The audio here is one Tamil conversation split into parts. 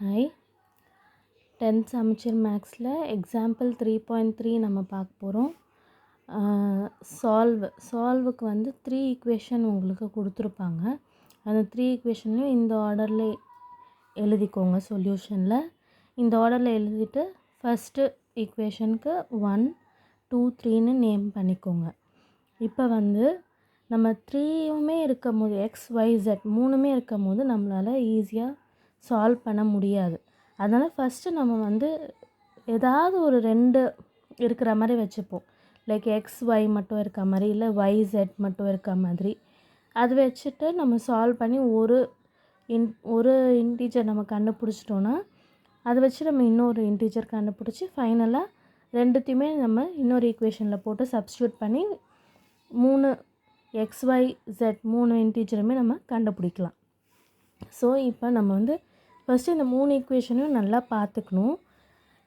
ஹாய் 10th சமச்சீர் மேக்ஸில் எக்ஸாம்பிள் 3.3 நம்ம பார்க்க போகிறோம். சால்வுக்கு வந்து 3 ஈக்குவேஷன் உங்களுக்கு கொடுத்துருப்பாங்க. அந்த 3 ஈக்குவேஷன்லையும் இந்த ஆர்டரில் எழுதிக்கோங்க. சொல்யூஷனில் இந்த ஆர்டரில் எழுதிட்டு ஃபஸ்ட்டு ஈக்குவேஷனுக்கு 1 2 3ன்னு நேம் பண்ணிக்கோங்க. இப்போ வந்து நம்ம 3யுமே இருக்கும் போது XYZ 3மே இருக்கும் போது நம்மளால் ஈஸியாக சால்வ் பண்ண முடியாது. அதனால் ஃபஸ்ட்டு நம்ம வந்து ஏதாவது ஒரு 2 இருக்கிற மாதிரி வச்சுப்போம். லைக் XY மட்டும் இருக்க மாதிரி, இல்லை YZ மட்டும் இருக்க மாதிரி. அது வச்சுட்டு நம்ம சால்வ் பண்ணி ஒரு இன்டீஜர் நம்ம கண்டுபிடிச்சிட்டோன்னா அதை வச்சு நம்ம இன்னொரு இன்டீஜர் கண்டுபிடிச்சி ஃபைனலாக ரெண்டுத்தையுமே நம்ம இன்னொரு ஈக்குவேஷனில் போட்டு சப்ஸ்டியூட் பண்ணி 3 XYZ 3 இன்டீஜருமே நம்ம கண்டுபிடிக்கலாம். ஸோ இப்போ நம்ம வந்து ஃபஸ்ட்டு இந்த 3 ஈக்குவேஷனையும் நல்லா பார்த்துக்கணும்.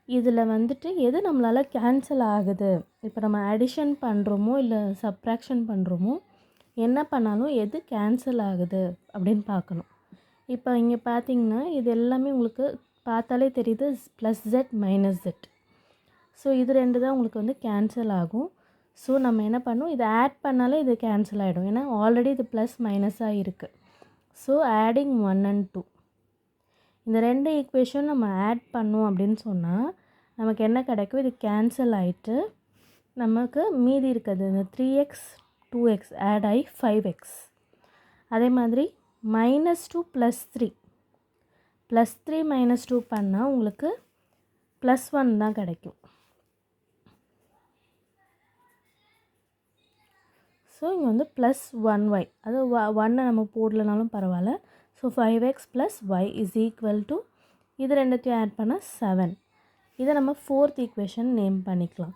இதில் வந்துட்டு எது நம்மளால் கேன்சல் ஆகுது, இப்போ நம்ம அடிஷன் பண்ணுறோமோ இல்லை சப்ராக்ஷன் பண்ணுறோமோ என்ன பண்ணாலும் எது கேன்சல் ஆகுது அப்படின்னு பார்க்கணும். இப்போ இங்கே பார்த்தீங்கன்னா இது எல்லாமே உங்களுக்கு பார்த்தாலே தெரியுது +Z -Z. ஸோ இது 2 தான் உங்களுக்கு வந்து கேன்சல் ஆகும். ஸோ நம்ம என்ன பண்ணணும், இதை ஆட் பண்ணாலே இது கேன்சல் ஆகிடும். ஏன்னா ஆல்ரெடி இது ப்ளஸ் மைனஸாக இருக்குது. ஸோ ஆடிங் 1 and 2 இந்த 2 ஈக்குவேஷன் நம்ம ஆட் பண்ணோம் அப்படின்னு சொன்னால் நமக்கு என்ன கிடைக்கும், இது கேன்சல் ஆகிட்டு நமக்கு மீதி இருக்கிறது இந்த 3x 2x ஆட் ஆகி 5x. அதே மாதிரி -2 +3 -2 பண்ணால் உங்களுக்கு +1 தான் கிடைக்கும். ஸோ இங்கே வந்து +1y, அது 1 நம்ம போடலனாலும் பரவாயில்ல. ஸோ 5x + y = இது ரெண்டுத்தையும் ஆட் பண்ணால் 7. இதை நம்ம 4th ஈக்குவேஷன் நேம் பண்ணிக்கலாம்.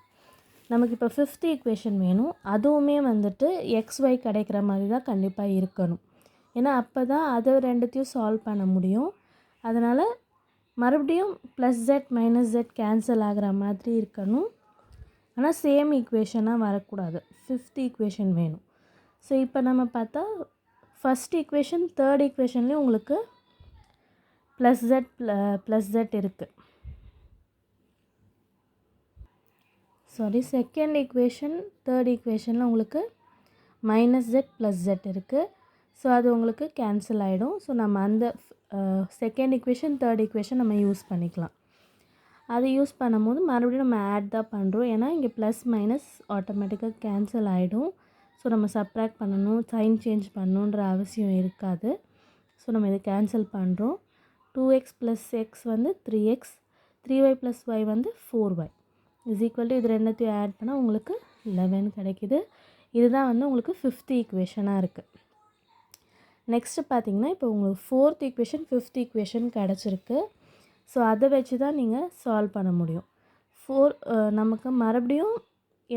நமக்கு இப்போ 5th ஈக்குவேஷன் வேணும். அதுவுமே வந்துட்டு XY கிடைக்கிற மாதிரி தான் கண்டிப்பாக இருக்கணும். ஏன்னா அப்போ தான் அதை ரெண்டுத்தையும் சால்வ் பண்ண முடியும். அதனால் மறுபடியும் +Z -Z கேன்சல் ஆகிற மாதிரி இருக்கணும். ஆனால் சேம் ஈக்குவேஷனாக வரக்கூடாது. 5th ஈக்குவேஷன் வேணும். ஸோ இப்போ நம்ம பார்த்தா ஃபஸ்ட் ஈக்குவேஷன் 3rd ஈக்குவேஷன்லேயும் உங்களுக்கு +Z இருக்குது. செகண்ட் ஈக்குவேஷன் 3rd ஈக்குவேஷனில் உங்களுக்கு -Z +Z இருக்குது. ஸோ அது உங்களுக்கு கேன்சல் ஆகிடும். ஸோ நம்ம அந்த செகண்ட் ஈக்குவேஷன் 3rd ஈக்குவேஷன் நம்ம யூஸ் பண்ணிக்கலாம். அது யூஸ் பண்ணும்போது மறுபடியும் நம்ம ஆட் தான் பண்ணுறோம். ஏன்னா இங்கே ப்ளஸ் மைனஸ் ஆட்டோமேட்டிக்காக கேன்சல் ஆகிடும். ஸோ நம்ம சப்ராக்ட் பண்ணணும், சைன் சேஞ்ச் பண்ணணுன்ற அவசியம் இருக்காது. ஸோ நம்ம இதை கேன்சல் பண்ணுறோம். 2x + x வந்து 3x, 3y + y வந்து 4y = இது ரெண்டுத்தையும் ஆட் பண்ணால் உங்களுக்கு 11 கிடைக்கிது. இதுதான் வந்து உங்களுக்கு 5th ஈக்குவேஷனாக இருக்குது. நெக்ஸ்ட்டு பார்த்தீங்கன்னா இப்போ உங்களுக்கு 4th ஈக்குவேஷன் 5th ஈக்குவேஷன் கிடச்சிருக்கு. ஸோ அதை வச்சு தான் நீங்கள் சால்வ் பண்ண முடியும். நமக்கு மறுபடியும்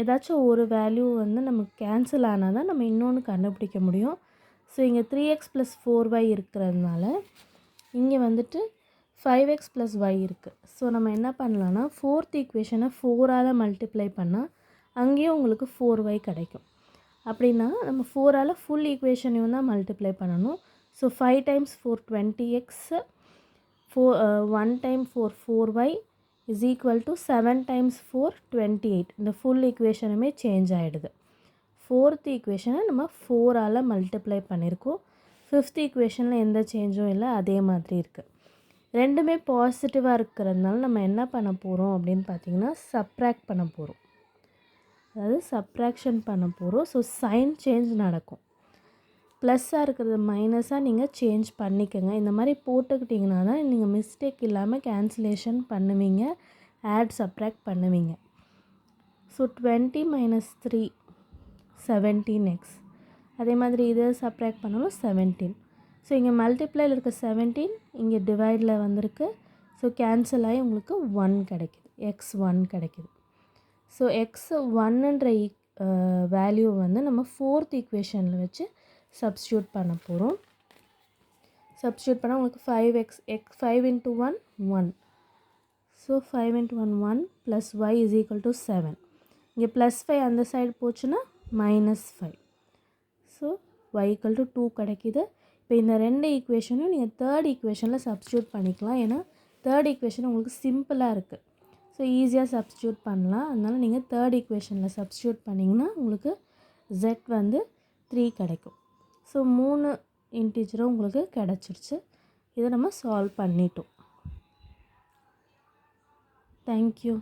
ஏதாச்சும் ஒரு வேல்யூ வந்து நமக்கு கேன்சல் ஆனால் தான் நம்ம இன்னொன்று கண்டுபிடிக்க முடியும். ஸோ இங்கே 3x + 4y இருக்கிறதுனால இங்கே வந்துட்டு 5x + y இருக்குது. ஸோ நம்ம என்ன பண்ணலான்னா 4th ஈக்குவேஷனை 4ஆல் மல்டிப்ளை பண்ணால் அங்கேயும் உங்களுக்கு 4y கிடைக்கும். அப்படின்னா நம்ம 4ஆல் ஃபுல் ஈக்குவேஷனையும் தான் மல்டிப்ளை பண்ணணும். So 5 × 4 20x, 1 × 4 4y = 7 × 4 28. இந்த ஃபுல் ஈக்குவேஷனுமே சேஞ்ச் ஆகிடுது. 4th ஈக்குவேஷனை நம்ம 4ஆல் மல்டிப்ளை பண்ணியிருக்கோம். 5th ஈக்குவேஷனில் எந்த சேஞ்சும் இல்லை, அதே மாதிரி இருக்குது. ரெண்டுமே பாசிட்டிவாக இருக்கிறதுனால நம்ம என்ன பண்ண போகிறோம் அப்படின்னு பார்த்தீங்கன்னா சப்ராக்ட் பண்ண போகிறோம். அதாவது சப்ராக்ஷன் பண்ண போகிறோம். ஸோ சைன் சேஞ்ச் நடக்கும். ப்ளஸ்ஸாக இருக்கிறது மைனஸாக நீங்கள் சேஞ்ச் பண்ணிக்கோங்க. இந்த மாதிரி போட்டுக்கிட்டிங்கன்னா தான் நீங்கள் மிஸ்டேக் இல்லாமல் கேன்சலேஷன் பண்ணுவீங்க, ஆட் சப்ராக்ட் பண்ணுவீங்க. So 20 - 3 17x. அதே மாதிரி இதை சப்ராக்ட் பண்ணாலும் 17. ஸோ இங்கே மல்டிப்ளையில் இருக்க 17 இங்கே டிவைடில் வந்திருக்கு. ஸோ கேன்சல் ஆகி உங்களுக்கு 1 கிடைக்கிது, x1 கிடைக்கிது. ஸோ x1ன்ற வேல்யூ வந்து நம்ம 4th ஈக்குவேஷனில் வச்சு சப்ஸ்டியூட் பண்ண போகிறோம். சப்ஸ்டியூட் பண்ணால் உங்களுக்கு 5 × 1 1. So 5 × 1 1 + y = 7. இங்கே +5 அந்த சைடு போச்சுன்னா -5. ஸோ y = 2 கிடைக்கிது. இப்போ இந்த 2 ஈக்குவேஷனும் நீங்கள் 3rd ஈக்குவேஷனில் சப்ஸ்டியூட் பண்ணிக்கலாம். ஏன்னா தேர்ட் ஈக்குவேஷன் உங்களுக்கு சிம்பிளாக இருக்குது. ஸோ ஈஸியாக சப்ஸ்டியூட் பண்ணலாம். அதனால் நீங்கள் தேர்ட் ஈக்குவேஷனில் சப்ஸ்டியூட் பண்ணிங்கன்னா உங்களுக்கு z வந்து 3 கிடைக்கும். ஸோ 3 இன்டிஜரும் உங்களுக்கு கிடச்சிருச்சு. இதை நம்ம சால்வ் பண்ணிட்டோம். தேங்க்யூ.